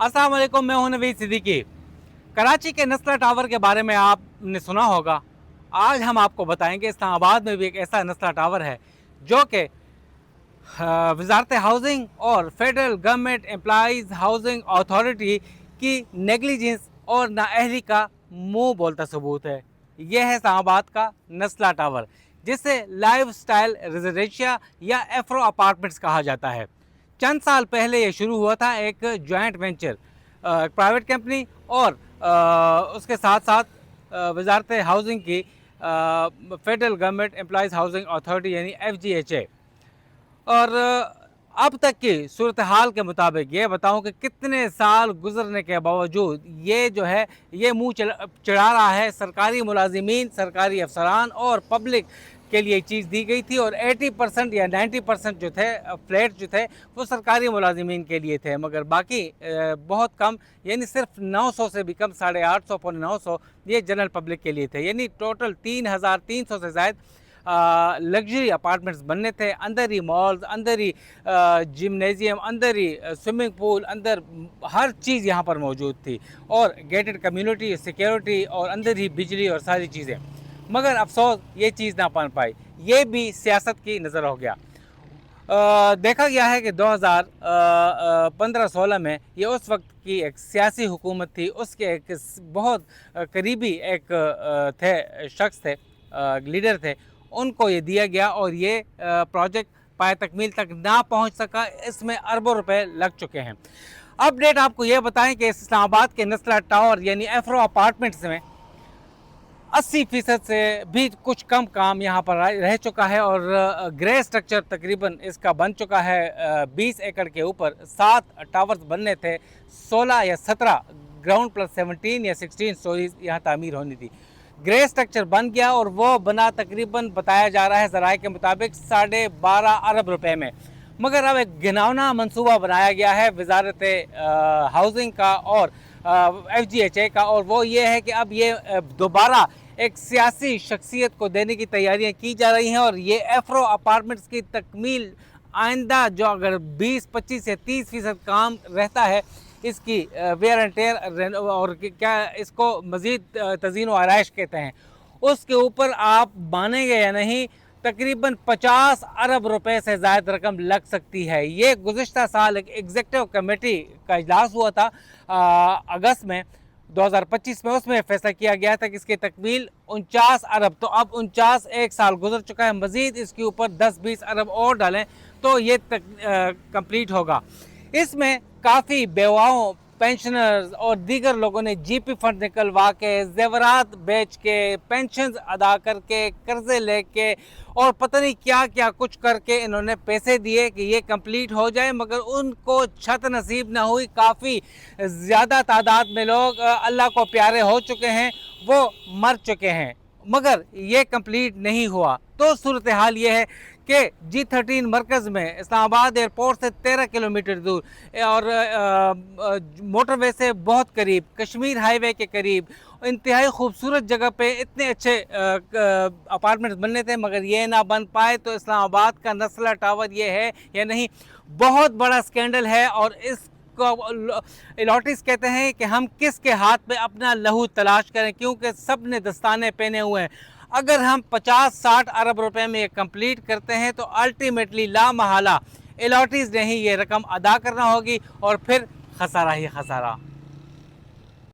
अस्सलाम वालेकुम, मैं हूं नवीद सिद्दीकी। कराची के नस्ला टावर के बारे में आपने सुना होगा। आज हम आपको बताएंगे इस्लामाबाद में भी एक ऐसा नस्ला टावर है जो कि वजारत हाउसिंग और federal government employees housing authority की नेगलिजेंस और नाअहली का मुंह बोलता सबूत है। यह है इस्लामाबाद का नस्ला टावर, जिसे लाइफ स्टाइल रेजिडेंशिया या एफ्रो अपार्टमेंट्स कहा जाता है। चंद साल पहले ये शुरू हुआ था एक जॉइंट वेंचर प्राइवेट कंपनी और उसके साथ साथ वजारत हाउसिंग की federal government employees housing authority यानी FGHA। और अब तक की सूरत हाल के मुताबिक ये बताऊं कि कितने साल गुजरने के बावजूद ये जो है ये मुंह चढ़ा रहा है। सरकारी मुलाजिमीन, सरकारी अफसरान और पब्लिक के लिए चीज़ दी गई थी और 80% या 90% जो थे फ्लैट जो थे वो सरकारी मुलाजिमीन के लिए थे, मगर बाकी बहुत कम यानी सिर्फ 900 से भी कम, 850 पौने 900 ये जनरल पब्लिक के लिए थे। यानी टोटल 3300 से ज़ायद लग्जरी अपार्टमेंट्स बनने थे। अंदर ही मॉल्स, अंदर ही जिम्नेजियम, अंदर ही स्विमिंग पूल, अंदर हर चीज़ यहाँ पर मौजूद थी और गेटेड कम्युनिटी, सिक्योरिटी और अंदर ही बिजली और सारी चीज़ें। मगर अफसोस ये चीज़ ना बन पाई। ये भी सियासत की नज़र हो गया। देखा गया है कि 2015-16 में ये उस वक्त की एक सियासी हुकूमत थी, उसके एक बहुत करीबी एक थे शख्स थे, लीडर थे, उनको ये दिया गया और ये प्रोजेक्ट पाए तकमील तक ना पहुंच सका। इसमें अरबों रुपए लग चुके हैं। अपडेट आपको ये बताएं कि इस्लामाबाद के नस्ला टावर यानी एफ्रो अपार्टमेंट्स में 80% से भी कुछ कम काम यहाँ पर रह चुका है और ग्रे स्ट्रक्चर तकरीबन इसका बन चुका है। 20 एकड़ के ऊपर 7 टावर्स बनने थे। 16 या 17 ग्राउंड प्लस 17 या 16 स्टोरीज यहाँ तामीर होनी थी। ग्रे स्ट्रक्चर बन गया और वो बना तकरीबन बताया जा रहा है ज़राए के मुताबिक 12.5 अरब रुपए में। मगर अब एक घिनौना मंसूबा बनाया गया है वजारत हाउसिंग का और FGHA का, और वो ये है कि अब ये दोबारा एक सियासी शख्सियत को देने की तैयारियां की जा रही हैं और ये एफ्रो अपार्टमेंट्स की तकमील आइंदा जो अगर 20-25 से 30% काम रहता है इसकी वेयर एंड टेयर और क्या इसको मज़ीद तज़ीन व आराइश कहते हैं, उसके ऊपर आप मानेंगे या नहीं तकरीबन 50 अरब रुपए से ज़्यादा रकम लग सकती है। ये गुज़िश्ता साल एक एग्जीक्यूटिव कमेटी का इजलास हुआ था अगस्त में 2025 में, उसमें फैसला किया गया था कि इसकी तकमील 49 अरब। तो अब 49 एक साल गुजर चुका है, मज़ीद इसके ऊपर 10-20 अरब और डालें तो ये कंप्लीट होगा। इसमें काफ़ी बेवाओं, पेंशनर्स और दीगर लोगों ने GP फंड निकलवा के, जेवरात बेच के, पेंशन अदा करके, कर्जे लेके और पता नहीं क्या क्या कुछ करके इन्होंने पैसे दिए कि ये कंप्लीट हो जाए, मगर उनको छत नसीब ना हुई। काफ़ी ज़्यादा तादाद में लोग अल्लाह को प्यारे हो चुके हैं, वो मर चुके हैं, मगर ये कंप्लीट नहीं हुआ। तो सूरत हाल ये है कि G13 मरकज़ में इस्लामाबाद एयरपोर्ट से 13 किलोमीटर दूर और मोटरवे से बहुत करीब, कश्मीर हाईवे के करीब, इंतहाई खूबसूरत जगह पे इतने अच्छे अपार्टमेंट्स बनने थे, मगर ये ना बन पाए। तो इस्लामाबाद का नस्ला टावर ये है या नहीं, बहुत बड़ा स्कैंडल है और इस अलॉटीज कहते हैं कि हम किसके हाथ में अपना लहू तलाश करें, क्योंकि सब ने दस्ताने पहने हुए हैं। अगर हम 50-60 अरब रुपए में ये कंप्लीट करते हैं तो अल्टीमेटली ला महाला अलॉटीज ने ही ये रकम अदा करना होगी और फिर खसारा ही खसारा।